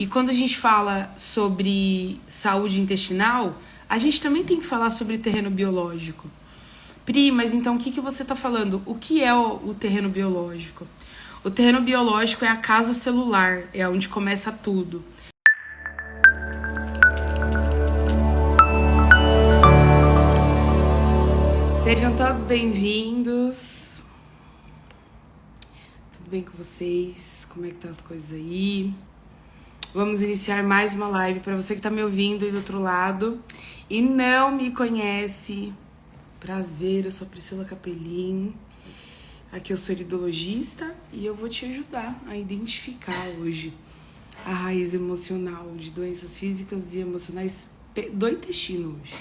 E quando a gente fala sobre saúde intestinal, a gente também tem que falar sobre terreno biológico. Pri, mas então o que você está falando? O que é o terreno biológico? O terreno biológico é a casa celular, é onde começa tudo. Sejam todos bem-vindos. Tudo bem com vocês? Como é que tá as coisas aí? Vamos iniciar mais uma live para você que tá me ouvindo aí do outro lado e não me conhece. Prazer, eu sou a Priscila Capelin. Aqui eu sou iridologista e eu vou te ajudar a identificar hoje a raiz emocional de doenças físicas e emocionais do intestino hoje.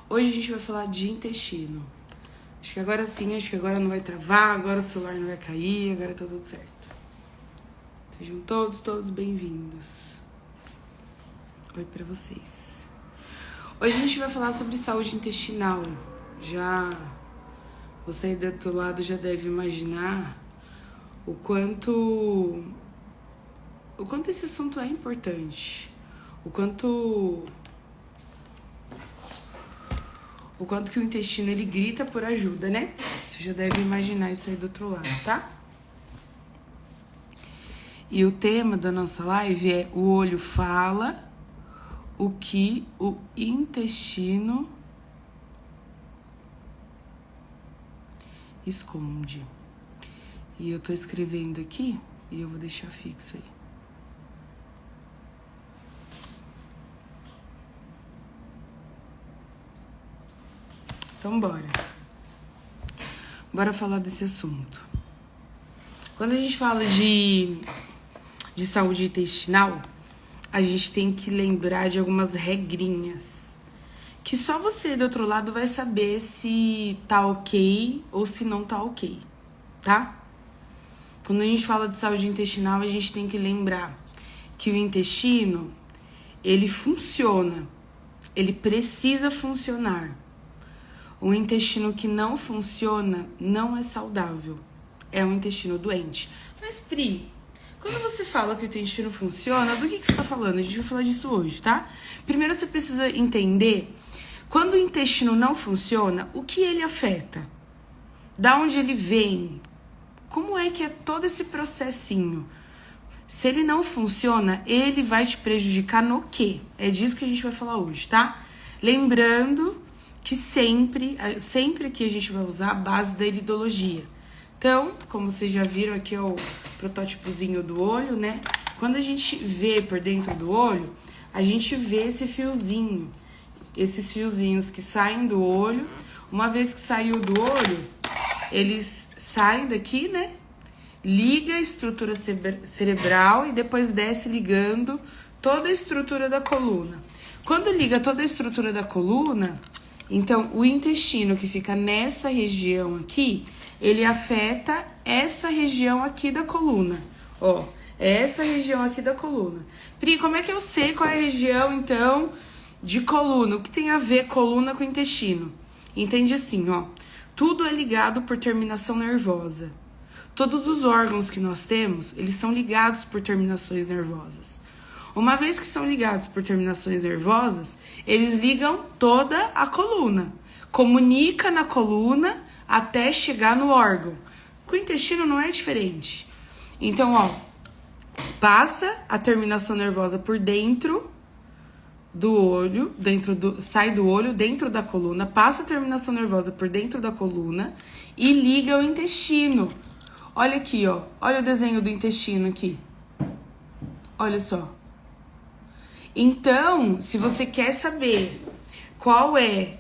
Hoje a gente vai falar de intestino. Acho que agora sim, acho que agora não vai travar, agora o celular não vai cair, agora tá tudo certo. Sejam todos bem-vindos. Oi pra vocês. Hoje a gente vai falar sobre saúde intestinal. Já você aí do outro lado já deve imaginar o quanto esse assunto é importante. O quanto que o intestino ele grita por ajuda, né? Você já deve imaginar isso aí do outro lado, tá? E o tema da nossa live é o olho fala o que o intestino esconde. E eu tô escrevendo aqui e eu vou deixar fixo aí. Então bora falar desse assunto. Quando a gente fala de saúde intestinal, a gente tem que lembrar de algumas regrinhas que só você do outro lado vai saber se tá ok ou se não tá ok, tá? Quando a gente fala de saúde intestinal, a gente tem que lembrar que o intestino, ele funciona, ele precisa funcionar. O intestino que não funciona não é saudável, é um intestino doente. Mas Pri, quando você fala que o intestino funciona, do que você tá falando? A gente vai falar disso hoje, tá? Primeiro você precisa entender, quando o intestino não funciona, o que ele afeta? Da onde ele vem? Como é que é todo esse processinho? Se ele não funciona, ele vai te prejudicar no quê? É disso que a gente vai falar hoje, tá? Lembrando que sempre aqui a gente vai usar a base da iridologia. Então, como vocês já viram, aqui é o protótipozinho do olho, né? Quando a gente vê por dentro do olho, a gente vê esse fiozinho. Esses fiozinhos que saem do olho. Uma vez que saiu do olho, eles saem daqui, né? Liga a estrutura cerebral e depois desce ligando toda a estrutura da coluna. Quando liga toda a estrutura da coluna, então o intestino que fica nessa região aqui, ele afeta essa região aqui da coluna. Ó, é essa região aqui da coluna. Pri, como é que eu sei qual é a região, então, de coluna? O que tem a ver coluna com intestino? Entende assim, ó. Tudo é ligado por terminação nervosa. Todos os órgãos que nós temos, eles são ligados por terminações nervosas. Uma vez que são ligados por terminações nervosas, eles ligam toda a coluna. Comunica na coluna até chegar no órgão. Com o intestino não é diferente. Então, ó, passa a terminação nervosa por dentro do olho, sai do olho, dentro da coluna, passa a terminação nervosa por dentro da coluna e liga o intestino. Olha aqui, ó. Olha o desenho do intestino aqui. Olha só. Então, se você quer saber qual é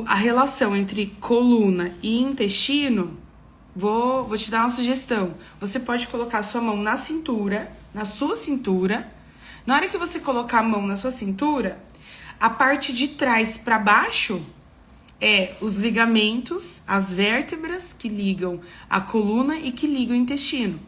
a relação entre coluna e intestino, vou te dar uma sugestão. Você pode colocar a sua mão na cintura, na sua cintura. Na hora que você colocar a mão na sua cintura, a parte de trás para baixo é os ligamentos, as vértebras que ligam a coluna e que ligam o intestino.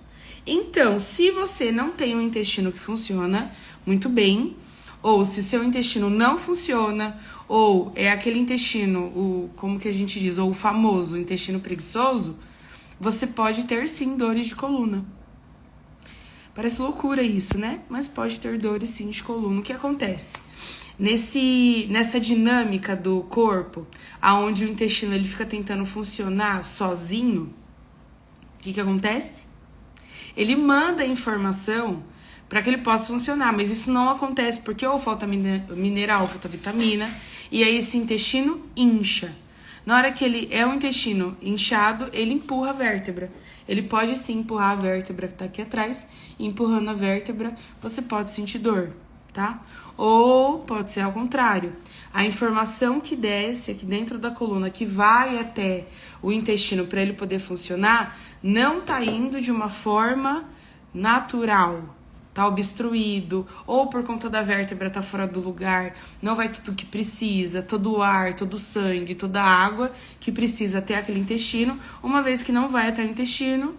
Então, se você não tem um intestino que funciona muito bem, ou se o seu intestino não funciona, ou é aquele intestino, como que a gente diz, ou o famoso intestino preguiçoso, você pode ter sim dores de coluna. Parece loucura isso, né? Mas pode ter dores sim de coluna. O que acontece? Nessa dinâmica do corpo, aonde o intestino ele fica tentando funcionar sozinho, o que acontece? Ele manda a informação para que ele possa funcionar, mas isso não acontece porque ou falta mineral, ou falta vitamina, e aí esse intestino incha. Na hora que ele é um intestino inchado, ele empurra a vértebra. Ele pode sim empurrar a vértebra que tá aqui atrás, e empurrando a vértebra, você pode sentir dor, tá? Ou pode ser ao contrário. A informação que desce aqui dentro da coluna, que vai até o intestino para ele poder funcionar, não tá indo de uma forma natural. Tá obstruído, ou por conta da vértebra tá fora do lugar, não vai tudo que precisa, todo o ar, todo o sangue, toda a água que precisa até aquele intestino. Uma vez que não vai até o intestino,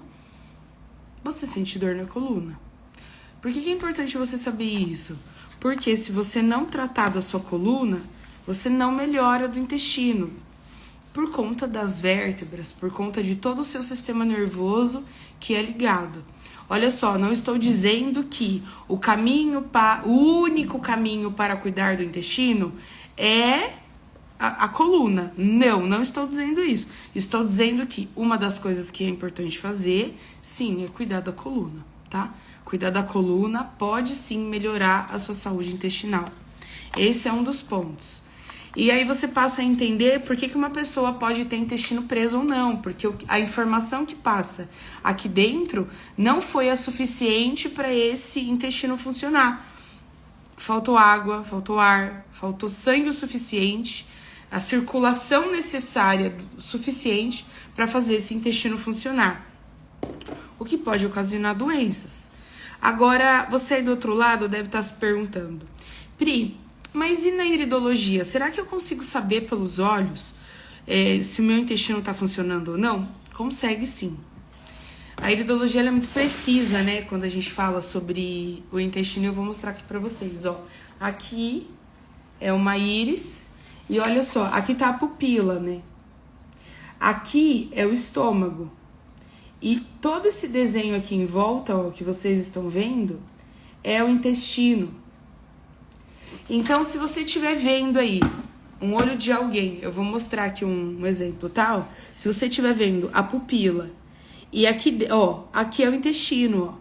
você sente dor na coluna. Por que é importante você saber isso? Porque se você não tratar da sua coluna, você não melhora do intestino. Por conta das vértebras, por conta de todo o seu sistema nervoso que é ligado. Olha só, não estou dizendo que o único caminho para cuidar do intestino é a coluna. Não estou dizendo isso. Estou dizendo que uma das coisas que é importante fazer, sim, é cuidar da coluna, tá? Cuidar da coluna pode sim melhorar a sua saúde intestinal. Esse é um dos pontos. E aí você passa a entender por que uma pessoa pode ter intestino preso ou não, porque a informação que passa aqui dentro não foi a suficiente para esse intestino funcionar. Faltou água, faltou ar, faltou sangue o suficiente, a circulação necessária suficiente para fazer esse intestino funcionar. O que pode ocasionar doenças. Agora, você aí do outro lado deve estar se perguntando, Pri, mas e na iridologia? Será que eu consigo saber pelos olhos se o meu intestino está funcionando ou não? Consegue sim. A iridologia ela é muito precisa, né? Quando a gente fala sobre o intestino, eu vou mostrar aqui pra vocês, ó. Aqui é uma íris e olha só, aqui tá a pupila, né? Aqui é o estômago. E todo esse desenho aqui em volta, ó, que vocês estão vendo, é o intestino. Então, se você estiver vendo aí um olho de alguém, eu vou mostrar aqui um exemplo, tá? Se você estiver vendo a pupila e aqui, ó, aqui é o intestino,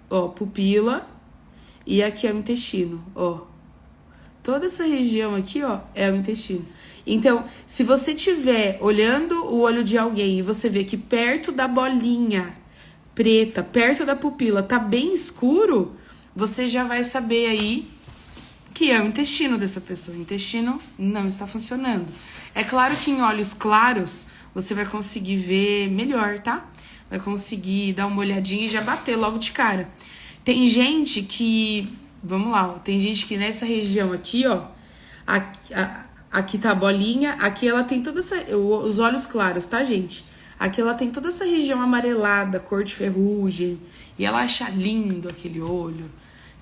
ó, pupila e aqui é o intestino, ó. Toda essa região aqui, ó, é o intestino. Então, se você estiver olhando o olho de alguém e você vê que perto da bolinha preta, perto da pupila, tá bem escuro, você já vai saber aí que é o intestino dessa pessoa. O intestino não está funcionando. É claro que em olhos claros você vai conseguir ver melhor, tá? Vai conseguir dar uma olhadinha e já bater logo de cara. Tem gente que... Vamos lá, ó. Tem gente que nessa região aqui, ó... Aqui tá a bolinha, aqui ela tem toda essa... Os olhos claros, tá, gente? Aqui ela tem toda essa região amarelada, cor de ferrugem. E ela acha lindo aquele olho.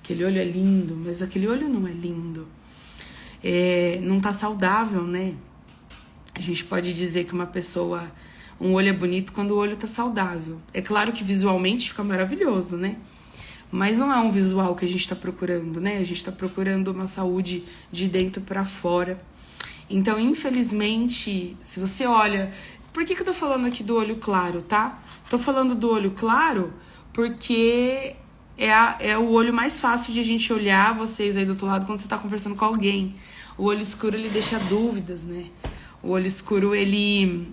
Aquele olho é lindo, mas aquele olho não é lindo. Não tá saudável, né? A gente pode dizer que uma pessoa... Um olho é bonito quando o olho tá saudável. É claro que visualmente fica maravilhoso, né? Mas não é um visual que a gente tá procurando, né? A gente tá procurando uma saúde de dentro pra fora. Então, infelizmente, se você olha... Por que eu tô falando aqui do olho claro, tá? Tô falando do olho claro porque é o olho mais fácil de a gente olhar, vocês aí do outro lado, quando você tá conversando com alguém. O olho escuro, ele deixa dúvidas, né? O olho escuro, ele...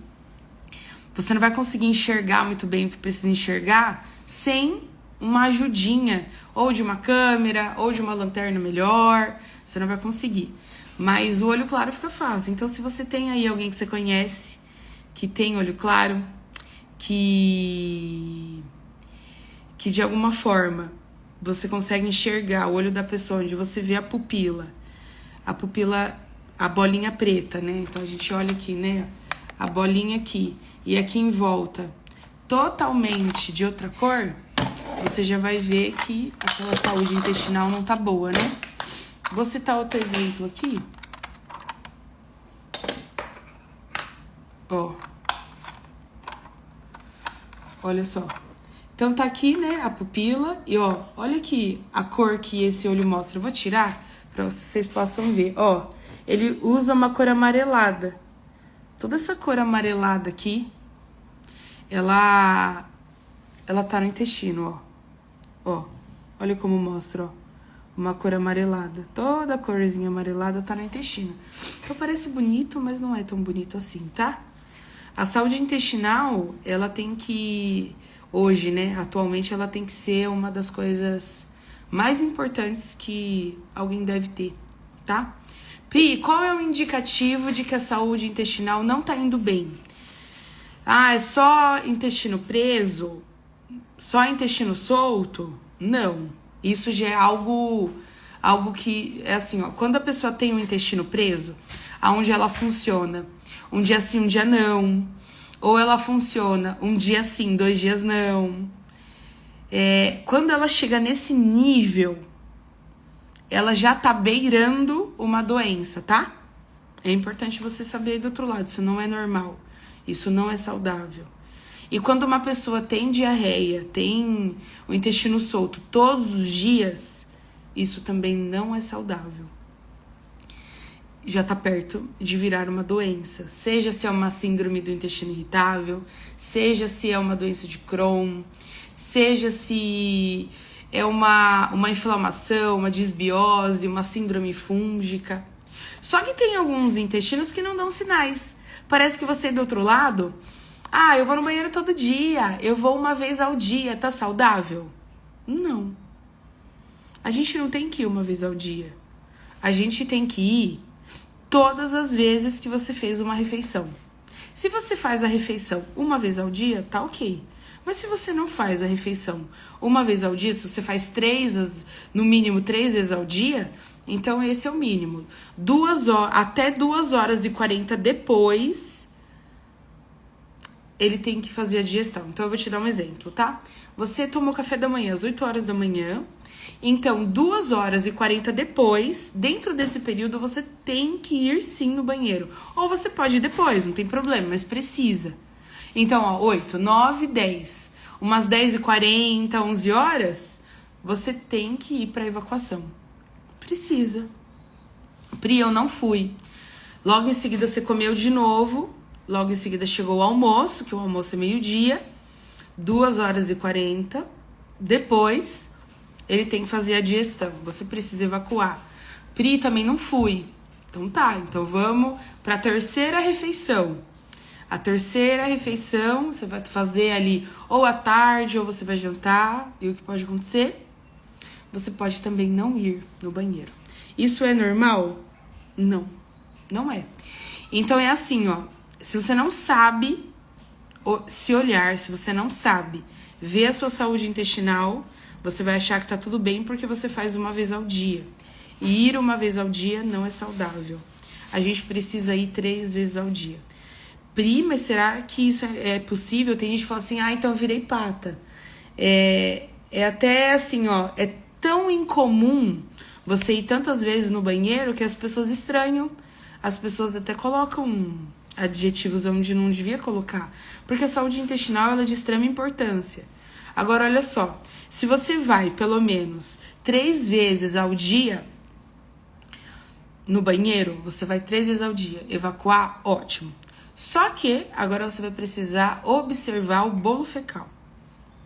Você não vai conseguir enxergar muito bem o que precisa enxergar sem uma ajudinha, ou de uma câmera, ou de uma lanterna melhor. Você não vai conseguir. Mas o olho claro fica fácil. Então, se você tem aí alguém que você conhece, que tem olho claro, que de alguma forma você consegue enxergar o olho da pessoa, onde você vê a pupila, a bolinha preta, né? Então, a gente olha aqui, né? A bolinha aqui e aqui em volta, totalmente de outra cor, você já vai ver que aquela saúde intestinal não tá boa, né? Vou citar outro exemplo aqui. Ó. Olha só. Então tá aqui, né, a pupila. E ó, olha aqui a cor que esse olho mostra. Eu vou tirar pra vocês possam ver. Ó, ele usa uma cor amarelada. Toda essa cor amarelada aqui, ela tá no intestino, ó. Ó, olha como mostra, ó. Uma cor amarelada. Toda a corzinha amarelada tá no intestino. Então parece bonito, mas não é tão bonito assim, tá? A saúde intestinal, ela tem que... Hoje, né, atualmente, ela tem que ser uma das coisas mais importantes que alguém deve ter, tá? Pri, qual é o indicativo de que a saúde intestinal não tá indo bem? Ah, é só intestino preso? Só intestino solto? Não. Isso já é algo que é assim, ó. Quando a pessoa tem um intestino preso, aonde ela funciona um dia sim, um dia não, ou ela funciona um dia sim, 2 dias não. Quando ela chega nesse nível, ela já tá beirando uma doença, tá? É importante você saber do outro lado, isso não é normal, isso não é saudável. E quando uma pessoa tem diarreia, tem o intestino solto todos os dias, isso também não é saudável. Já tá perto de virar uma doença. Seja se é uma síndrome do intestino irritável, seja se é uma doença de Crohn, seja se é uma inflamação, uma disbiose, uma síndrome fúngica. Só que tem alguns intestinos que não dão sinais. Parece que você do outro lado... Ah, eu vou no banheiro todo dia, eu vou uma vez ao dia, tá saudável? Não. A gente não tem que ir uma vez ao dia. A gente tem que ir todas as vezes que você fez uma refeição. Se você faz a refeição uma vez ao dia, tá ok. Mas se você não faz a refeição uma vez ao dia, se você faz no mínimo 3 vezes ao dia, então esse é o mínimo. Até 2 horas e 40 depois... ele tem que fazer a digestão. Então, eu vou te dar um exemplo, tá? Você tomou café da manhã às 8 horas da manhã. Então, 2 horas e 40 depois, dentro desse período, você tem que ir sim no banheiro. Ou você pode ir depois, não tem problema, mas precisa. Então, ó, 8, 9, 10. Umas 10h40, 11 horas, você tem que ir pra evacuação. Precisa. Pri, eu não fui. Logo em seguida, você comeu de novo. Logo em seguida chegou o almoço, que o almoço é meio-dia, 2 horas e 40. Depois, ele tem que fazer a digestão. Você precisa evacuar. Pri, também não fui. Então tá, então vamos para a terceira refeição. A terceira refeição, você vai fazer ali ou à tarde, ou você vai jantar. E o que pode acontecer? Você pode também não ir no banheiro. Isso é normal? Não, não é. Então é assim, ó. Se você não sabe se olhar, se você não sabe ver a sua saúde intestinal, você vai achar que tá tudo bem porque você faz uma vez ao dia. E ir uma vez ao dia não é saudável. A gente precisa ir 3 vezes ao dia. Pri, mas será que isso é possível? Tem gente que fala assim, então eu virei pata. É até assim, ó, é tão incomum você ir tantas vezes no banheiro que as pessoas estranham. As pessoas até colocam adjetivos onde não devia colocar, porque a saúde intestinal ela é de extrema importância. Agora, olha só, se você vai pelo menos 3 vezes ao dia no banheiro, você vai 3 vezes ao dia, evacuar, ótimo. Só que agora você vai precisar observar o bolo fecal.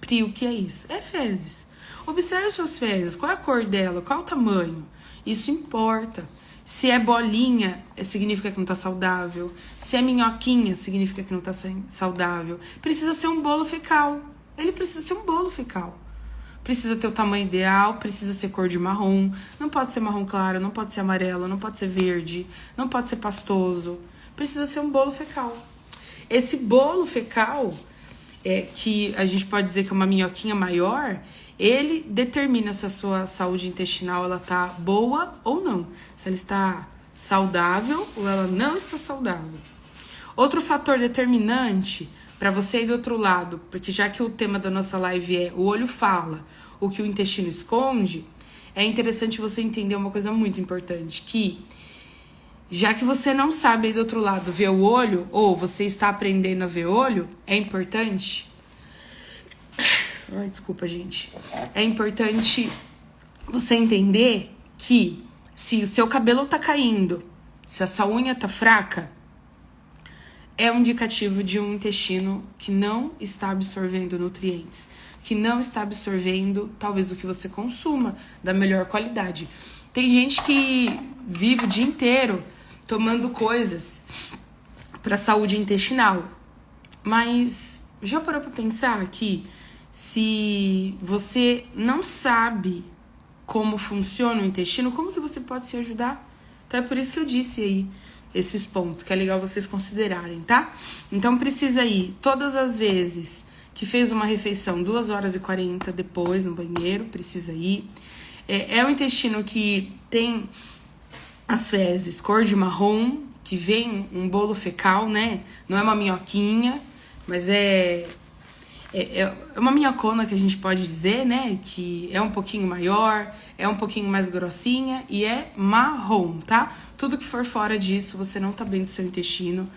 Pri, o que é isso? É fezes. Observe suas fezes, qual é a cor dela, qual é o tamanho, isso importa. Se é bolinha, significa que não tá saudável. Se é minhoquinha, significa que não tá saudável. Precisa ser um bolo fecal. Ele precisa ser um bolo fecal. Precisa ter o tamanho ideal, precisa ser cor de marrom. Não pode ser marrom claro, não pode ser amarelo, não pode ser verde, não pode ser pastoso. Precisa ser um bolo fecal. Esse bolo fecal, que a gente pode dizer que é uma minhoquinha maior... ele determina se a sua saúde intestinal ela tá boa ou não. Se ela está saudável ou ela não está saudável. Outro fator determinante para você ir do outro lado, porque já que o tema da nossa live é o olho fala, o que o intestino esconde, é interessante você entender uma coisa muito importante, que já que você não sabe aí do outro lado ver o olho, ou você está aprendendo a ver olho, é importante Ai, desculpa, gente. É importante você entender que se o seu cabelo tá caindo, se essa unha tá fraca, é um indicativo de um intestino que não está absorvendo nutrientes, que não está absorvendo talvez o que você consuma da melhor qualidade. Tem gente que vive o dia inteiro tomando coisas para saúde intestinal, mas já parou para pensar que se você não sabe como funciona o intestino, como que você pode se ajudar? Então é por isso que eu disse aí esses pontos, que é legal vocês considerarem, tá? Então precisa ir todas as vezes que fez uma refeição 2h40 depois no banheiro, precisa ir. É o intestino que tem as fezes cor de marrom, que vem um bolo fecal, né? Não é uma minhoquinha, mas é uma minhocona que a gente pode dizer, né? Que é um pouquinho maior, é um pouquinho mais grossinha e é marrom, tá? Tudo que for fora disso, você não tá bem do seu intestino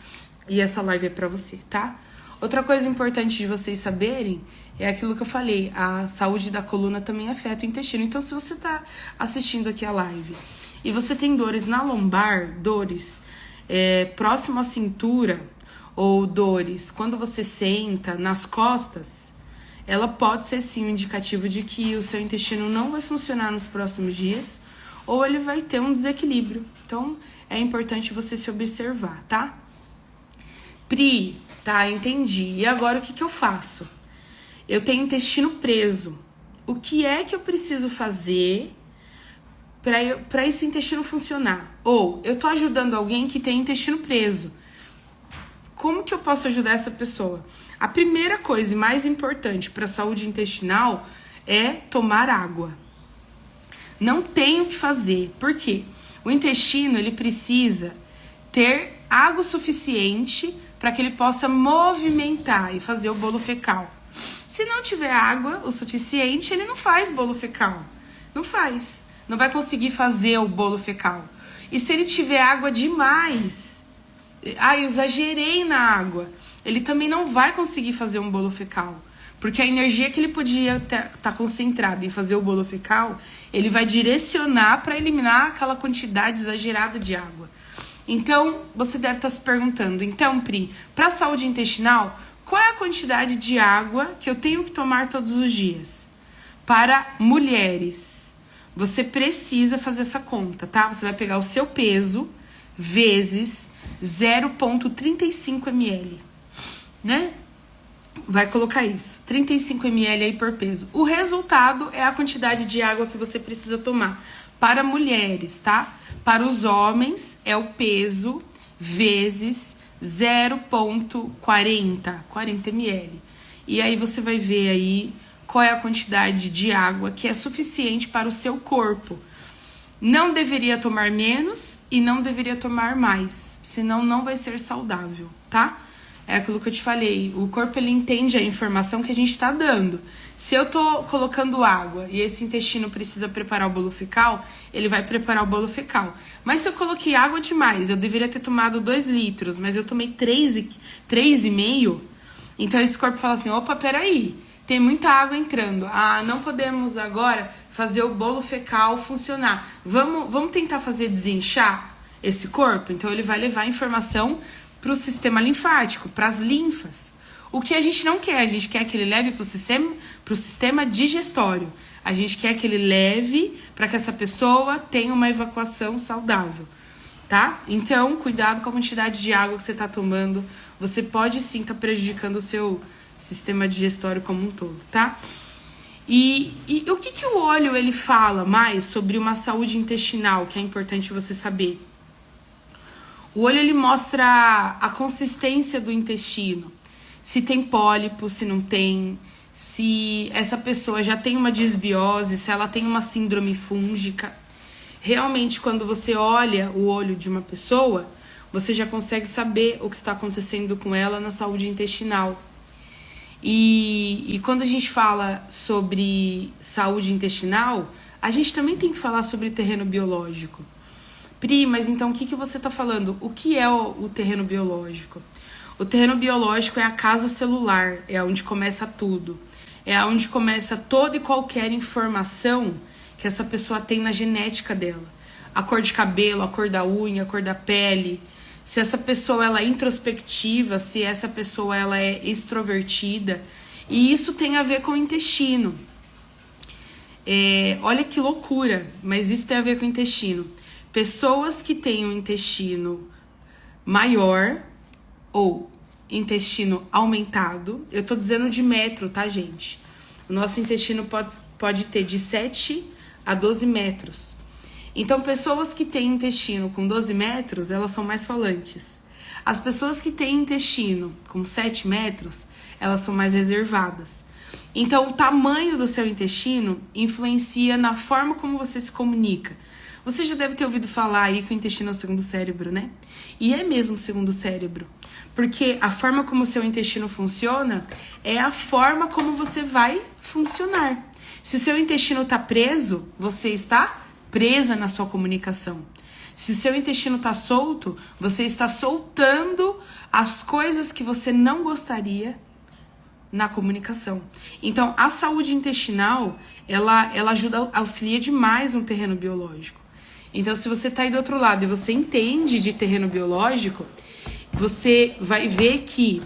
e essa live é pra você, tá? Outra coisa importante de vocês saberem é aquilo que eu falei, a saúde da coluna também afeta o intestino. Então, se você tá assistindo aqui a live e você tem dores na lombar, dores próximo à cintura, ou dores quando você senta nas costas, ela pode ser sim um indicativo de que o seu intestino não vai funcionar nos próximos dias ou ele vai ter um desequilíbrio. Então, é importante você se observar, tá? Pri, tá, entendi. E agora o que eu faço? Eu tenho intestino preso. O que é que eu preciso fazer para esse intestino funcionar? Ou eu tô ajudando alguém que tem intestino preso. Como que eu posso ajudar essa pessoa? A primeira coisa e mais importante para a saúde intestinal é tomar água. Não tem o que fazer. Por quê? O intestino, ele precisa ter água suficiente para que ele possa movimentar e fazer o bolo fecal. Se não tiver água o suficiente, ele não faz bolo fecal. Não faz. Não vai conseguir fazer o bolo fecal. E se ele tiver água demais, eu exagerei na água, ele também não vai conseguir fazer um bolo fecal. Porque a energia que ele podia tá concentrada em fazer o bolo fecal, ele vai direcionar para eliminar aquela quantidade exagerada de água. Então, você deve estar se perguntando, então, Pri, para a saúde intestinal, qual é a quantidade de água que eu tenho que tomar todos os dias? Para mulheres, você precisa fazer essa conta, tá? Você vai pegar o seu peso vezes 0,35 ml, né? Vai colocar isso, 35 ml aí por peso. O resultado é a quantidade de água que você precisa tomar. Para mulheres, tá? Para os homens é o peso vezes 40 ml. E aí você vai ver aí qual é a quantidade de água que é suficiente para o seu corpo. Não deveria tomar menos e não deveria tomar mais, senão não vai ser saudável, tá? É aquilo que eu te falei, o corpo ele entende a informação que a gente tá dando. Se eu tô colocando água e esse intestino precisa preparar o bolo fecal, ele vai preparar o bolo fecal. Mas se eu coloquei água demais, eu deveria ter tomado 2 litros, mas eu tomei 3,5, então esse corpo fala assim, opa, peraí, tem muita água entrando. Não podemos agora fazer o bolo fecal funcionar. Vamos tentar fazer desinchar esse corpo? Então ele vai levar a informação para o sistema linfático, para as linfas. O que a gente não quer? A gente quer que ele leve para o sistema digestório. A gente quer que ele leve para que essa pessoa tenha uma evacuação saudável, tá? Então, cuidado com a quantidade de água que você está tomando. Você pode sim estar prejudicando o seu sistema digestório como um todo, tá? E o que o óleo ele fala mais sobre uma saúde intestinal, que é importante você saber? O olho ele mostra a consistência do intestino, se tem pólipo, se não tem, se essa pessoa já tem uma disbiose, se ela tem uma síndrome fúngica. Realmente, quando você olha o olho de uma pessoa, você já consegue saber o que está acontecendo com ela na saúde intestinal. E quando a gente fala sobre saúde intestinal, a gente também tem que falar sobre terreno biológico. Pri, mas então o que você está falando? O que é o terreno biológico? O terreno biológico é a casa celular, é onde começa tudo. é onde começa toda e qualquer informação que essa pessoa tem na genética dela. A cor de cabelo, a cor da unha, a cor da pele, se essa pessoa ela é introspectiva, se essa pessoa ela é extrovertida. E isso tem a ver com o intestino. Olha que loucura, mas isso tem a ver com o intestino. Pessoas que têm um intestino maior ou intestino aumentado, eu tô dizendo de metro, tá, gente? O nosso intestino pode ter de 7 a 12 metros. Então, pessoas que têm intestino com 12 metros, elas são mais falantes. As pessoas que têm intestino com 7 metros, elas são mais reservadas. Então, o tamanho do seu intestino influencia na forma como você se comunica. Você já deve ter ouvido falar aí que o intestino é o segundo cérebro, né? E é mesmo o segundo cérebro. Porque a forma como o seu intestino funciona é a forma como você vai funcionar. Se o seu intestino está preso, você está presa na sua comunicação. Se o seu intestino está solto, você está soltando as coisas que você não gostaria na comunicação. Então, a saúde intestinal, ela ajuda, auxilia demais no terreno biológico. Então, se você está aí do outro lado e você entende de terreno biológico, você vai ver que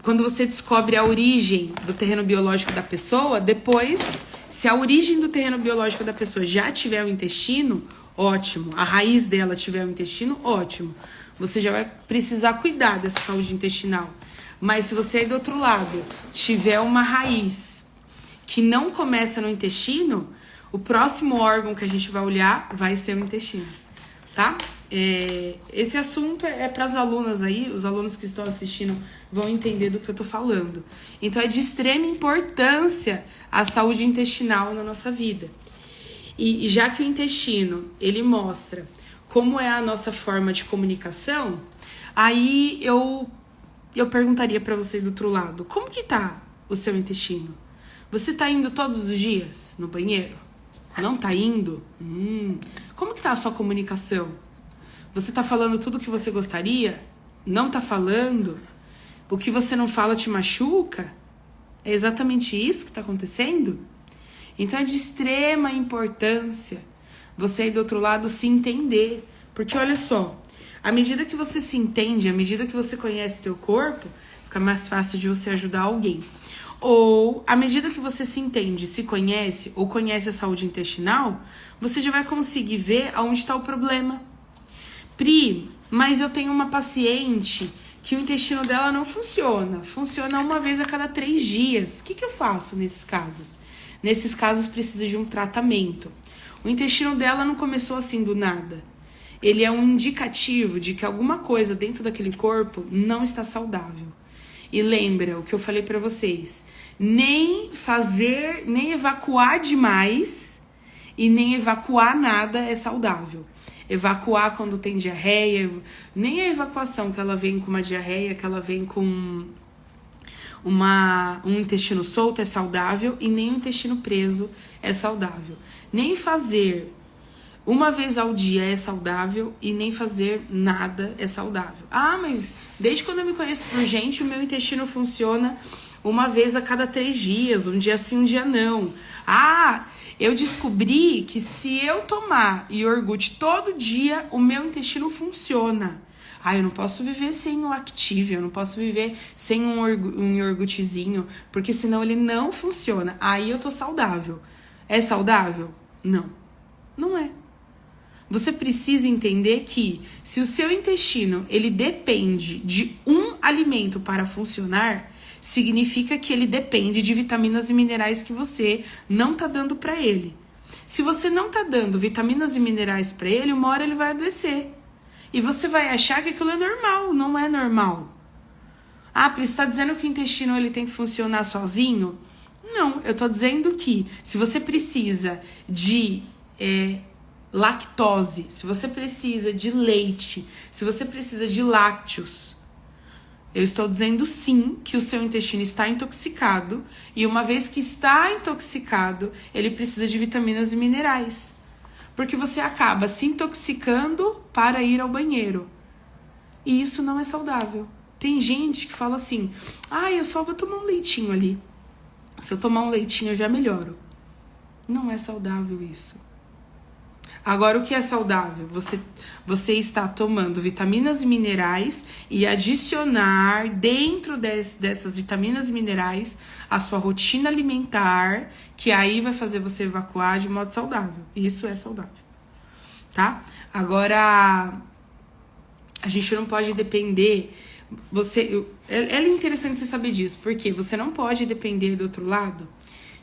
quando você descobre a origem do terreno biológico da pessoa, depois, se a origem do terreno biológico da pessoa já tiver o intestino, ótimo. A raiz dela tiver o intestino, ótimo. Você já vai precisar cuidar dessa saúde intestinal. Mas se você aí do outro lado tiver uma raiz que não começa no intestino, o próximo órgão que a gente vai olhar vai ser o intestino, tá? Esse assunto é para as alunas aí, os alunos que estão assistindo vão entender do que eu tô falando. Então é de extrema importância a saúde intestinal na nossa vida. E já que o intestino, ele mostra como é a nossa forma de comunicação, aí eu perguntaria para você do outro lado, como que tá o seu intestino? Você tá indo todos os dias no banheiro? Não tá indo? Como que tá a sua comunicação? Você tá falando tudo o que você gostaria? Não tá falando? O que você não fala te machuca? É exatamente isso que tá acontecendo? Então é de extrema importância você aí do outro lado se entender. Porque olha só, à medida que você se entende, à medida que você conhece o teu corpo, fica mais fácil de você ajudar alguém. Ou, à medida que você se entende, se conhece ou conhece a saúde intestinal, você já vai conseguir ver aonde está o problema. Pri, mas eu tenho uma paciente que o intestino dela não funciona. Funciona uma vez a cada 3 dias. O que eu faço nesses casos? Nesses casos precisa de um tratamento. O intestino dela não começou assim do nada. Ele é um indicativo de que alguma coisa dentro daquele corpo não está saudável. E lembra o que eu falei pra vocês, nem evacuar demais e nem evacuar nada é saudável. Evacuar quando tem diarreia, nem a evacuação que ela vem com uma diarreia, que ela vem com um intestino solto é saudável e nem o intestino preso é saudável. Nem fazer uma vez ao dia é saudável e nem fazer nada é saudável. Ah, mas desde quando eu me conheço por gente, o meu intestino funciona uma vez a cada 3 dias, um dia sim, um dia não. Ah, eu descobri que se eu tomar iogurte todo dia, o meu intestino funciona. Ah, eu não posso viver sem o Active, eu não posso viver sem um iogurtezinho, porque senão ele não funciona. Aí eu tô saudável. É saudável? Não, não é. Você precisa entender que se o seu intestino ele depende de um alimento para funcionar, significa que ele depende de vitaminas e minerais que você não tá dando para ele. Se você não tá dando vitaminas e minerais para ele, uma hora ele vai adoecer. E você vai achar que aquilo é normal, não é normal. Ah, Pri, você tá dizendo que o intestino ele tem que funcionar sozinho? Não, eu tô dizendo que se você precisa de lactose, se você precisa de leite, se você precisa de lácteos, eu estou dizendo sim que o seu intestino está intoxicado e uma vez que está intoxicado, ele precisa de vitaminas e minerais. Porque você acaba se intoxicando para ir ao banheiro. E isso não é saudável. Tem gente que fala assim, eu só vou tomar um leitinho ali. Se eu tomar um leitinho, eu já melhoro. Não é saudável isso. Agora, o que é saudável? Você está tomando vitaminas e minerais e adicionar dentro dessas vitaminas e minerais a sua rotina alimentar, que aí vai fazer você evacuar de modo saudável. Isso é saudável, tá? Agora, a gente não pode depender... É interessante você saber disso, porque você não pode depender do outro lado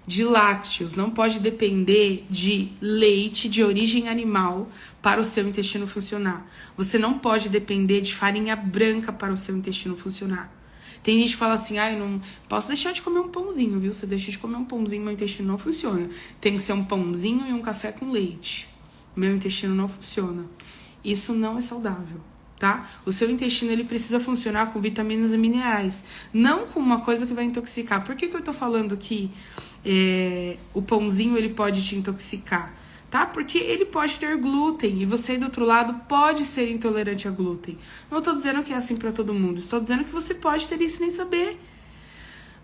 de lácteos, não pode depender de leite de origem animal para o seu intestino funcionar. Você não pode depender de farinha branca para o seu intestino funcionar. Tem gente que fala assim, eu não posso deixar de comer um pãozinho, viu? Se eu deixar de comer um pãozinho, meu intestino não funciona. Tem que ser um pãozinho e um café com leite. Meu intestino não funciona. Isso não é saudável, tá? O seu intestino, ele precisa funcionar com vitaminas e minerais, não com uma coisa que vai intoxicar. Por que eu tô falando que o pãozinho, ele pode te intoxicar? Tá? Porque ele pode ter glúten e você, do outro lado, pode ser intolerante a glúten. Não estou dizendo que é assim para todo mundo. Estou dizendo que você pode ter isso e nem saber.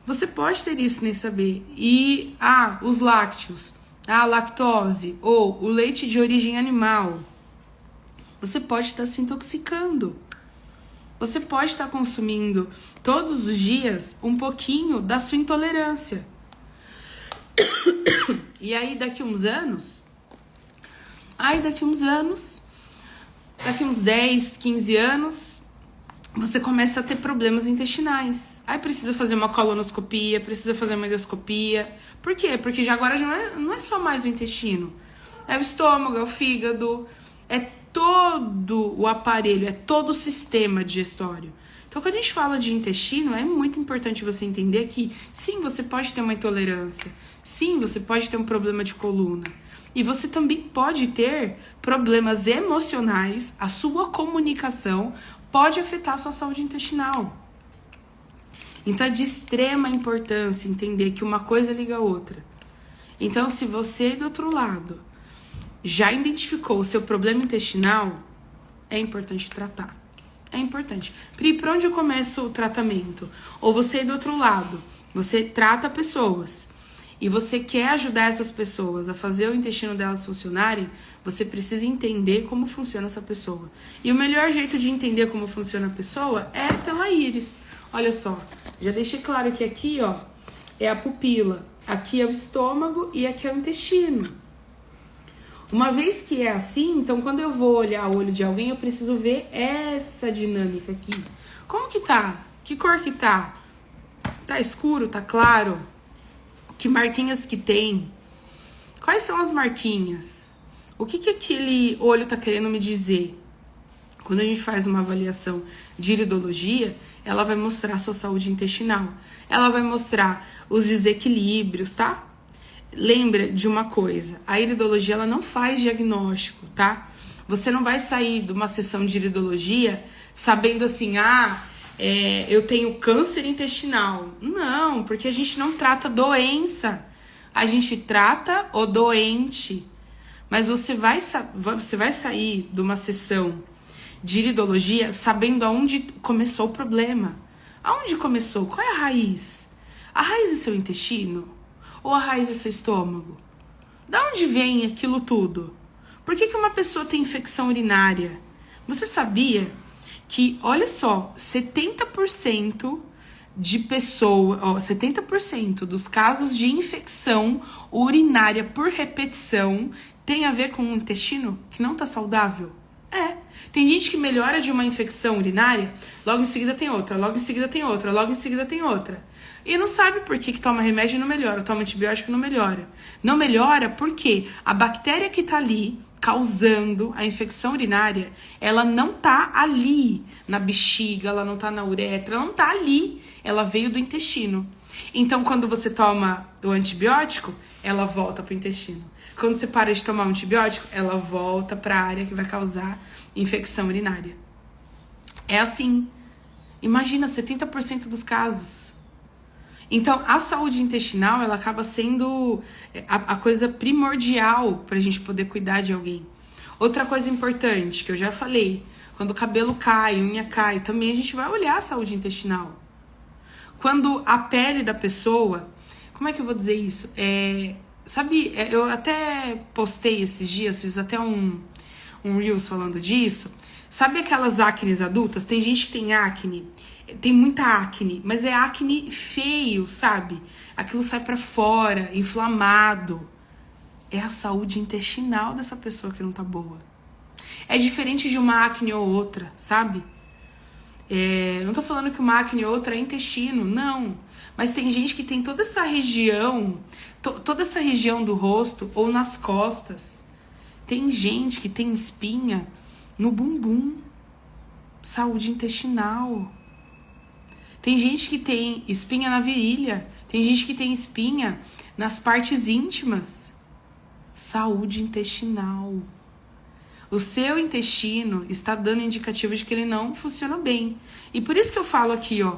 Você pode ter isso e nem saber. E, os lácteos, a lactose ou o leite de origem animal, você pode estar se intoxicando. Você pode estar consumindo todos os dias um pouquinho da sua intolerância. E aí, daqui uns 10, 15 anos, você começa a ter problemas intestinais. Aí precisa fazer uma colonoscopia, precisa fazer uma endoscopia. Por quê? Porque agora já não é só mais o intestino. É o estômago, é o fígado, é todo o aparelho, é todo o sistema digestório. Então, quando a gente fala de intestino, é muito importante você entender que, sim, você pode ter uma intolerância. Sim, você pode ter um problema de coluna. E você também pode ter problemas emocionais. A sua comunicação pode afetar a sua saúde intestinal. Então, é de extrema importância entender que uma coisa liga a outra. Então, se você, do outro lado, já identificou o seu problema intestinal, é importante tratar. É importante. Pri, por onde eu começo o tratamento? Ou você, do outro lado, você trata pessoas e você quer ajudar essas pessoas a fazer o intestino delas funcionarem, você precisa entender como funciona essa pessoa. E o melhor jeito de entender como funciona a pessoa é pela íris. Olha só, já deixei claro que aqui, é a pupila, aqui é o estômago e aqui é o intestino. Uma vez que é assim, então quando eu vou olhar o olho de alguém, eu preciso ver essa dinâmica aqui. Como que tá? Que cor que tá? Tá escuro? Tá claro? Que marquinhas que tem? Quais são as marquinhas? O que aquele olho tá querendo me dizer? Quando a gente faz uma avaliação de iridologia, ela vai mostrar a sua saúde intestinal. Ela vai mostrar os desequilíbrios, tá? Lembra de uma coisa, a iridologia, ela não faz diagnóstico, tá? Você não vai sair de uma sessão de iridologia sabendo assim, eu tenho câncer intestinal. Não, porque a gente não trata doença, a gente trata o doente. Mas você vai sair de uma sessão de iridologia sabendo aonde começou o problema. Aonde começou? Qual é a raiz? A raiz é seu intestino? Ou a raiz é seu estômago? Da onde vem aquilo tudo? Por que uma pessoa tem infecção urinária? Você sabia que, olha só, 70% de pessoas, 70% dos casos de infecção urinária por repetição tem a ver com um intestino que não tá saudável? Tem gente que melhora de uma infecção urinária, logo em seguida tem outra, logo em seguida tem outra, logo em seguida tem outra. E não sabe por que toma remédio e não melhora, toma antibiótico e não melhora. Não melhora porque a bactéria que tá ali causando a infecção urinária, ela não tá ali na bexiga, ela não tá na uretra, ela não tá ali, ela veio do intestino. Então, quando você toma o antibiótico, ela volta pro intestino. Quando você para de tomar um antibiótico, ela volta para a área que vai causar infecção urinária. É assim. Imagina, 70% dos casos. Então, a saúde intestinal, ela acaba sendo a coisa primordial para a gente poder cuidar de alguém. Outra coisa importante, que eu já falei, quando o cabelo cai, unha cai, também a gente vai olhar a saúde intestinal. Quando a pele da pessoa... Como é que eu vou dizer isso? Sabe, eu até postei esses dias, fiz até um Reels falando disso. Sabe aquelas acnes adultas? Tem gente que tem acne, tem muita acne, mas é acne feio, sabe? Aquilo sai pra fora, inflamado. É a saúde intestinal dessa pessoa que não tá boa. É diferente de uma acne ou outra, sabe? Não tô falando que uma acne ou outra é intestino, não. Mas tem gente que tem toda essa região, toda essa região do rosto ou nas costas. Tem gente que tem espinha no bumbum, saúde intestinal. Tem gente que tem espinha na virilha, tem gente que tem espinha nas partes íntimas, saúde intestinal. O seu intestino está dando indicativo de que ele não funciona bem. E por isso que eu falo aqui, ó,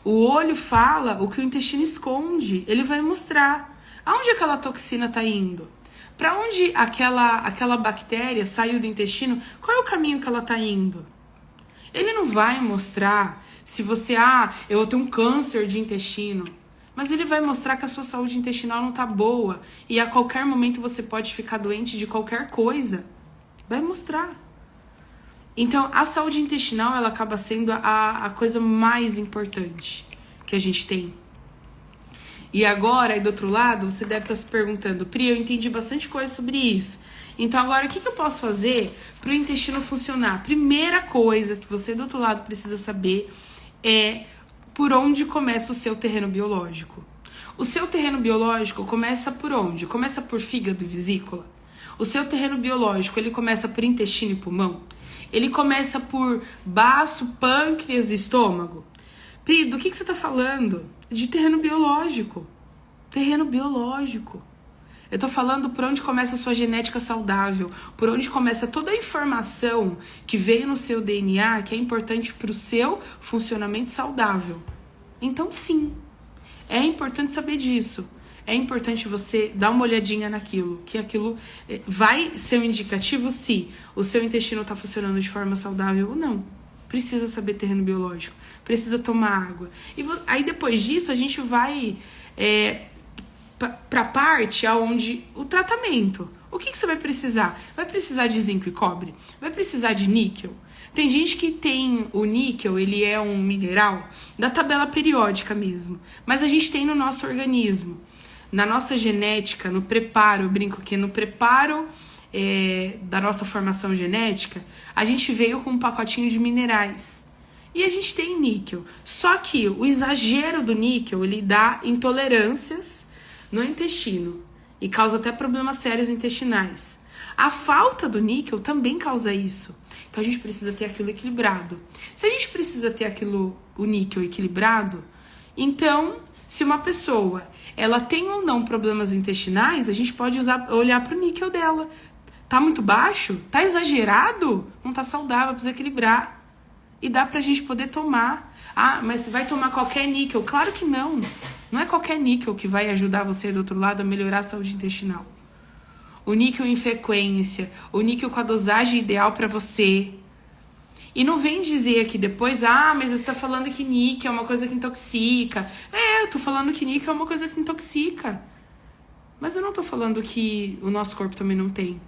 o olho fala o que o intestino esconde, ele vai mostrar aonde aquela toxina está indo. Para onde aquela bactéria saiu do intestino, qual é o caminho que ela está indo? Ele não vai mostrar se você, eu tenho um câncer de intestino, mas ele vai mostrar que a sua saúde intestinal não está boa e a qualquer momento você pode ficar doente de qualquer coisa. Vai mostrar. Então, a saúde intestinal, ela acaba sendo a coisa mais importante que a gente tem. E agora, aí do outro lado, você deve estar se perguntando, Pri, eu entendi bastante coisa sobre isso. Então agora, o que eu posso fazer para o intestino funcionar? Primeira coisa que você do outro lado precisa saber é por onde começa o seu terreno biológico. O seu terreno biológico começa por onde? Começa por fígado e vesícula? O seu terreno biológico, ele começa por intestino e pulmão? Ele começa por baço, pâncreas e estômago? Pri, do que você está falando? De terreno biológico. Terreno biológico. Eu tô falando por onde começa a sua genética saudável, por onde começa toda a informação que veio no seu DNA, que é importante para o seu funcionamento saudável. Então, sim, é importante saber disso. É importante você dar uma olhadinha naquilo, que aquilo vai ser um indicativo se o seu intestino está funcionando de forma saudável ou não. Precisa saber terreno biológico, precisa tomar água. E aí depois disso a gente vai para a parte onde o tratamento. O que você vai precisar? Vai precisar de zinco e cobre? Vai precisar de níquel? Tem gente que tem o níquel, ele é um mineral da tabela periódica mesmo, mas a gente tem no nosso organismo, na nossa genética, no preparo, eu brinco que no preparo da nossa formação genética, a gente veio com um pacotinho de minerais. E a gente tem níquel. Só que o exagero do níquel, ele dá intolerâncias no intestino e causa até problemas sérios intestinais. A falta do níquel também causa isso. Então a gente precisa ter aquilo equilibrado. Se a gente precisa ter o níquel equilibrado, então se uma pessoa ela tem ou não problemas intestinais, a gente pode olhar para o níquel dela. Tá muito baixo? Tá exagerado? Não tá saudável, precisa equilibrar. E dá pra gente poder tomar. Mas você vai tomar qualquer níquel? Claro que não. Não é qualquer níquel que vai ajudar você do outro lado a melhorar a saúde intestinal. O níquel em frequência, o níquel com a dosagem ideal pra você. E não vem dizer aqui depois, mas você tá falando que níquel é uma coisa que intoxica. Eu tô falando que níquel é uma coisa que intoxica. Mas eu não tô falando que o nosso corpo também não tem.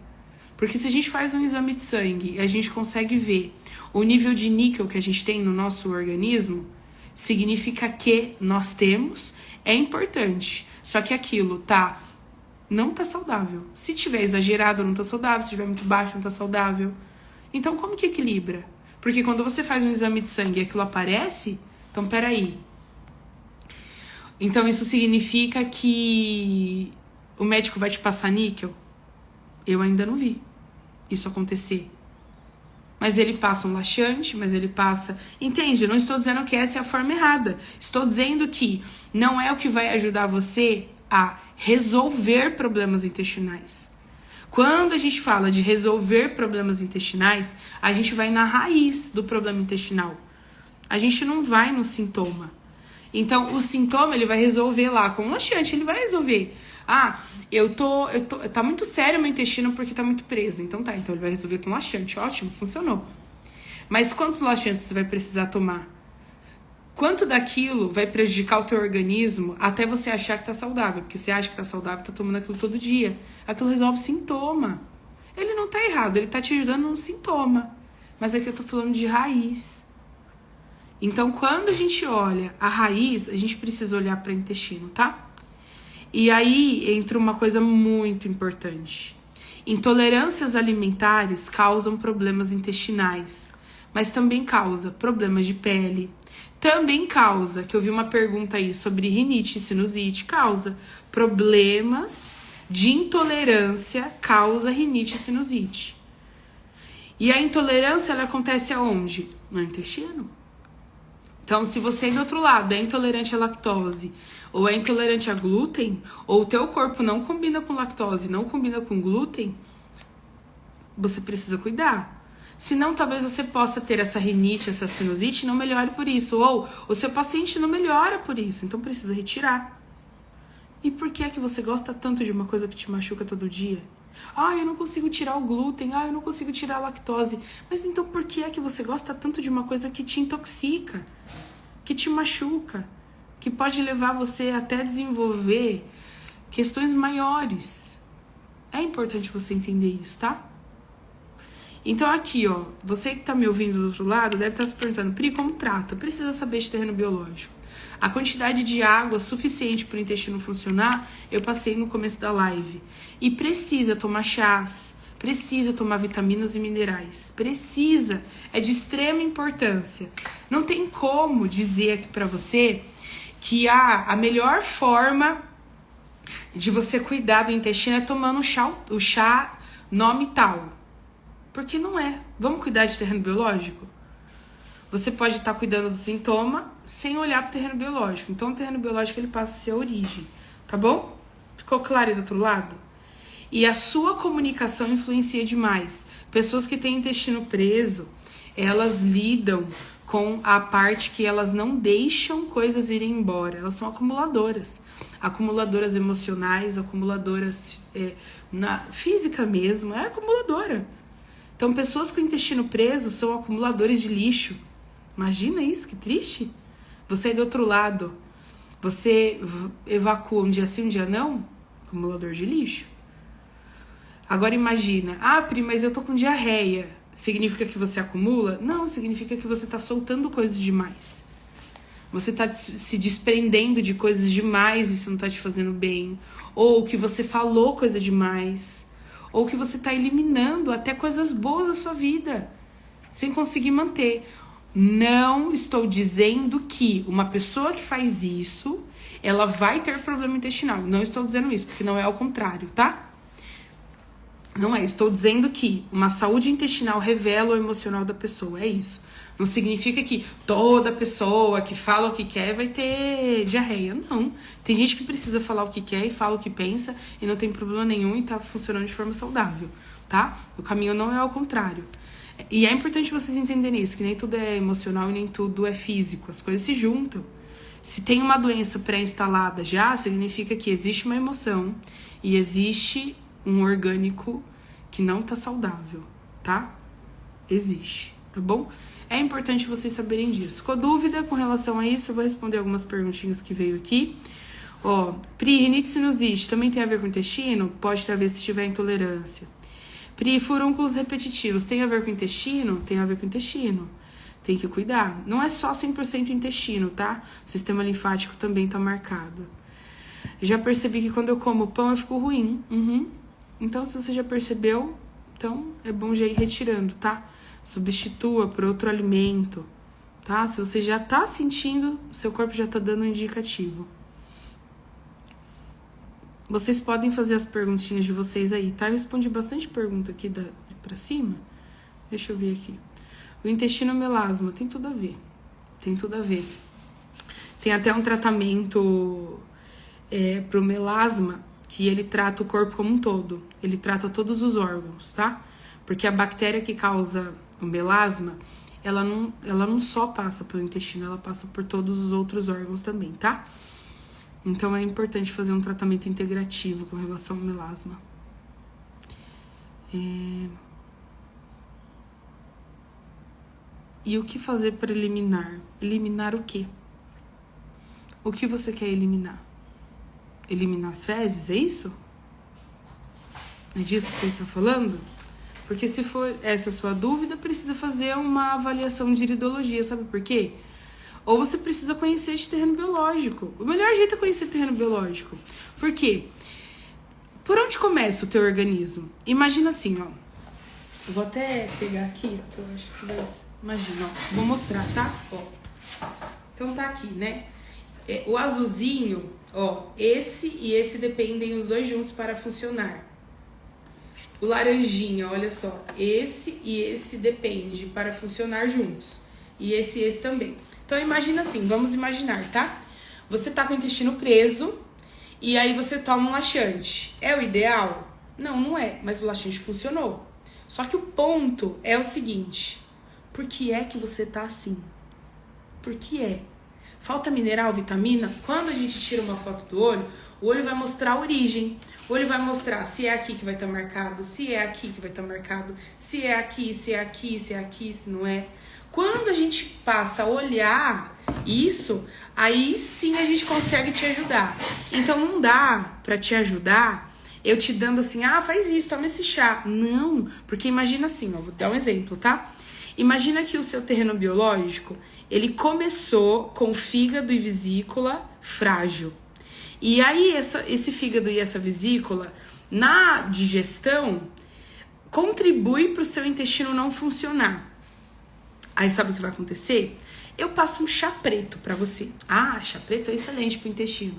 Porque se a gente faz um exame de sangue e a gente consegue ver o nível de níquel que a gente tem no nosso organismo, significa que nós temos, é importante. Só que aquilo não tá saudável. Se tiver exagerado, não tá saudável. Se tiver muito baixo, não tá saudável. Então, como que equilibra? Porque quando você faz um exame de sangue e aquilo aparece, então peraí. Então isso significa que o médico vai te passar níquel? Eu ainda não vi isso acontecer. Mas ele passa um laxante, mas ele passa... Entende? Eu não estou dizendo que essa é a forma errada. Estou dizendo que não é o que vai ajudar você a resolver problemas intestinais. Quando a gente fala de resolver problemas intestinais, a gente vai na raiz do problema intestinal. A gente não vai no sintoma. Então, o sintoma ele vai resolver lá com um laxante, ele vai resolver. Tá muito sério o meu intestino porque tá muito preso. Então ele vai resolver com laxante. Ótimo, funcionou. Mas quantos laxantes você vai precisar tomar? quanto daquilo vai prejudicar o teu organismo até você achar que tá saudável. Porque você acha que tá saudável, tá tomando aquilo todo dia. Aquilo resolve sintoma. Ele não tá errado, ele tá te ajudando no sintoma. Mas aqui eu tô falando de raiz. Então, quando a gente olha a raiz, a gente precisa olhar para o intestino, tá? E aí entra uma coisa muito importante. Intolerâncias alimentares causam problemas intestinais, mas também causa problemas de pele. Também causa, que eu vi uma pergunta aí sobre rinite e sinusite, causa problemas de intolerância, causa rinite e sinusite. E a intolerância, ela acontece aonde? No intestino. Então, se você do outro lado é intolerante à lactose, ou é intolerante a glúten, ou o teu corpo não combina com lactose, não combina com glúten, você precisa cuidar. Senão, talvez você possa ter essa rinite, essa sinusite e não melhore por isso. Ou o seu paciente não melhora por isso, então precisa retirar. E por que é que você gosta tanto de uma coisa que te machuca todo dia? Ah, eu não consigo tirar o glúten, eu não consigo tirar a lactose. Mas então por que é que você gosta tanto de uma coisa que te intoxica, que te machuca, que pode levar você até a desenvolver questões maiores? É importante você entender isso, tá? Então aqui, ó, você que tá me ouvindo do outro lado deve estar se perguntando, Pri, como trata? Precisa saber de terreno biológico. A quantidade de água suficiente para o intestino funcionar, eu passei no começo da live. E precisa tomar chás, precisa tomar vitaminas e minerais. Precisa, é de extrema importância. Não tem como dizer aqui para você que a melhor forma de você cuidar do intestino é tomando o chá nome tal. Porque não é. Vamos cuidar de terreno biológico? Você pode estar cuidando do sintoma sem olhar para o terreno biológico. Então, o terreno biológico ele passa a ser a origem, tá bom? Ficou claro aí do outro lado? E a sua comunicação influencia demais. Pessoas que têm intestino preso, elas lidam com a parte que elas não deixam coisas irem embora. Elas são acumuladoras. Acumuladoras emocionais, acumuladoras na física mesmo, é acumuladora. Então, pessoas com intestino preso são acumuladores de lixo. Imagina isso, que triste. Você é do outro lado. Você evacua um dia sim, um dia não. Acumulador de lixo. Agora imagina. Pri, mas eu tô com diarreia. Significa que você acumula? Não, significa que você tá soltando coisas demais. Você tá se desprendendo de coisas demais e isso não tá te fazendo bem. Ou que você falou coisa demais. Ou que você tá eliminando até coisas boas da sua vida. Sem conseguir manter. Não estou dizendo que uma pessoa que faz isso, ela vai ter problema intestinal. Não estou dizendo isso, porque não é ao contrário, tá? Não é. Estou dizendo que uma saúde intestinal revela o emocional da pessoa. É isso. Não significa que toda pessoa que fala o que quer vai ter diarreia. Não. Tem gente que precisa falar o que quer e fala o que pensa e não tem problema nenhum e tá funcionando de forma saudável, tá? O caminho não é ao contrário. E é importante vocês entenderem isso, que nem tudo é emocional e nem tudo é físico. As coisas se juntam. Se tem uma doença pré-instalada já, significa que existe uma emoção e existe um orgânico que não tá saudável, tá? Existe, tá bom? É importante vocês saberem disso. Ficou dúvida com relação a isso? Eu vou responder algumas perguntinhas que veio aqui. Pri, rinite e sinusite também tem a ver com o intestino? Pode ter a ver se tiver intolerância. Pri, furúnculos repetitivos, tem a ver com o intestino? Tem a ver com o intestino. Tem que cuidar. Não é só 100% intestino, tá? O sistema linfático também tá marcado. Eu já percebi que quando eu como pão eu fico ruim. Então, se você já percebeu, então é bom já ir retirando, tá? Substitua por outro alimento, tá? Se você já tá sentindo, o seu corpo já tá dando um indicativo. Vocês podem fazer as perguntinhas de vocês aí, tá? Eu respondi bastante pergunta aqui pra cima. Deixa eu ver aqui. O intestino melasma, tem tudo a ver. Tem tudo a ver. Tem até um tratamento pro melasma que ele trata o corpo como um todo. Ele trata todos os órgãos, tá? Porque a bactéria que causa o melasma, ela não só passa pelo intestino, ela passa por todos os outros órgãos também, tá? Então é importante fazer um tratamento integrativo com relação ao melasma. E o que fazer para eliminar? Eliminar o quê? O que você quer eliminar? Eliminar as fezes, é isso? É disso que você está falando? Porque se for essa a sua dúvida, precisa fazer uma avaliação de iridologia, sabe por quê? Ou você precisa conhecer de terreno biológico. O melhor jeito é conhecer terreno biológico. Por quê? Por onde começa o teu organismo? Imagina assim, ó. Eu vou até pegar aqui, que eu acho que vai... Imagina, ó. Vou mostrar, tá? Ó. Então tá aqui, né? O azulzinho, ó. Esse e esse dependem os dois juntos para funcionar. O laranjinha, olha só. Esse e esse depende para funcionar juntos. E esse também. Então imagina assim, vamos imaginar, tá? Você tá com o intestino preso e aí você toma um laxante. É o ideal? Não, não é, mas o laxante funcionou. Só que o ponto é o seguinte: por que é que você tá assim? Por que é? Falta mineral, vitamina? Quando a gente tira uma foto do olho, o olho vai mostrar a origem. O olho vai mostrar se é aqui que vai estar marcado, se é aqui que vai estar marcado, se é aqui, se é aqui, se é aqui, se não é. Quando a gente passa a olhar isso, aí sim a gente consegue te ajudar. Então não dá pra te ajudar eu te dando assim, ah, faz isso, toma esse chá. Não, porque imagina assim, ó, vou dar um exemplo, tá? Imagina que o seu terreno biológico, ele começou com fígado e vesícula frágil. E aí esse fígado e essa vesícula, na digestão, contribui para o seu intestino não funcionar. Aí sabe o que vai acontecer? Eu passo um chá preto pra você. Ah, chá preto é excelente pro intestino.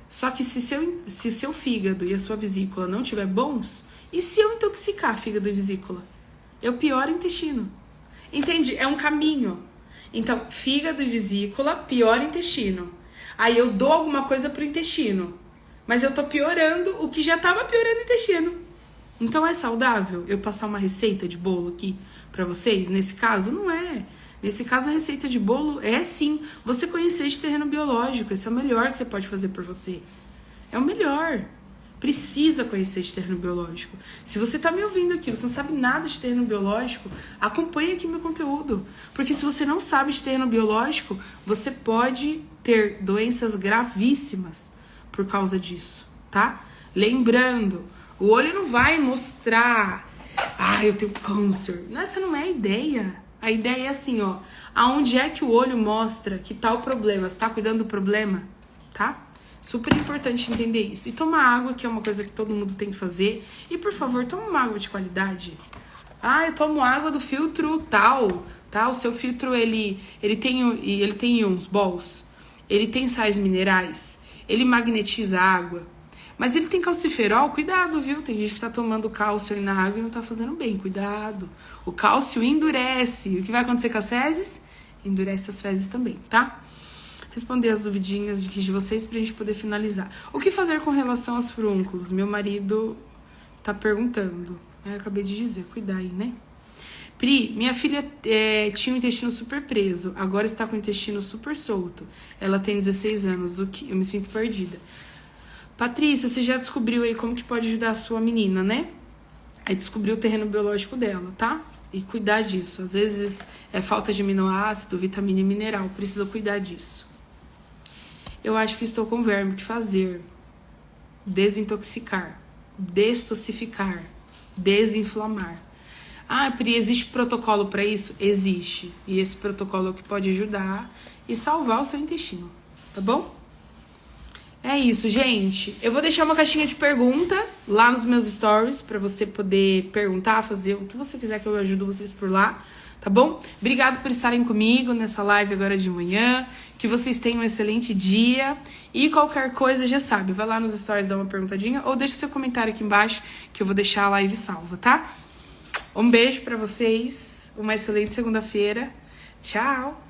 Só que se seu fígado e a sua vesícula não estiver bons, e se eu intoxicar fígado e vesícula? Eu pioro o intestino. Entende? É um caminho. Então, fígado e vesícula, piora o intestino. Aí eu dou alguma coisa pro intestino. Mas eu tô piorando o que já tava piorando o intestino. Então é saudável eu passar uma receita de bolo aqui pra vocês? Nesse caso, não é. Nesse caso, a receita de bolo é sim você conhecer de terreno biológico. Esse é o melhor que você pode fazer por você. É o melhor. Precisa conhecer de terreno biológico. Se você tá me ouvindo aqui, você não sabe nada de terreno biológico, acompanhe aqui meu conteúdo. Porque se você não sabe de terreno biológico, você pode ter doenças gravíssimas por causa disso, tá? Lembrando, o olho não vai mostrar, ah, eu tenho câncer. Essa não é a ideia. A ideia é assim, ó, aonde é que o olho mostra que tá o problema? Você tá cuidando do problema, tá? Super importante entender isso. E tomar água, que é uma coisa que todo mundo tem que fazer. E, por favor, toma uma água de qualidade. Ah, eu tomo água do filtro tal, tá? O seu filtro, ele tem íons, bols. Ele tem sais minerais. Ele magnetiza a água. Mas ele tem calciferol, cuidado, viu? Tem gente que tá tomando cálcio aí na água e não tá fazendo bem, cuidado. O cálcio endurece. O que vai acontecer com as fezes? Endurece as fezes também, tá? Responder as duvidinhas de vocês pra gente poder finalizar. O que fazer com relação aos frúnculos? Meu marido tá perguntando. Eu acabei de dizer, cuidar aí, né? Pri, minha filha tinha o intestino super preso, agora está com o intestino super solto. Ela tem 16 anos, o que eu me sinto perdida. Patrícia, você já descobriu aí como que pode ajudar a sua menina, né? Aí descobriu o terreno biológico dela, tá? E cuidar disso. Às vezes é falta de aminoácido, vitamina e mineral. Precisa cuidar disso. Eu acho que estou com verme. O que fazer? Desintoxicar, destoxificar, desinflamar. Ah, Pri, existe protocolo para isso? Existe. E esse protocolo é o que pode ajudar e salvar o seu intestino, tá bom? É isso, gente. Eu vou deixar uma caixinha de pergunta lá nos meus stories pra você poder perguntar, fazer o que você quiser que eu ajude vocês por lá, tá bom? Obrigado por estarem comigo nessa live agora de manhã. Que vocês tenham um excelente dia. E qualquer coisa, já sabe, vai lá nos stories dar uma perguntadinha ou deixa seu comentário aqui embaixo que eu vou deixar a live salva, tá? Um beijo pra vocês. Uma excelente segunda-feira. Tchau!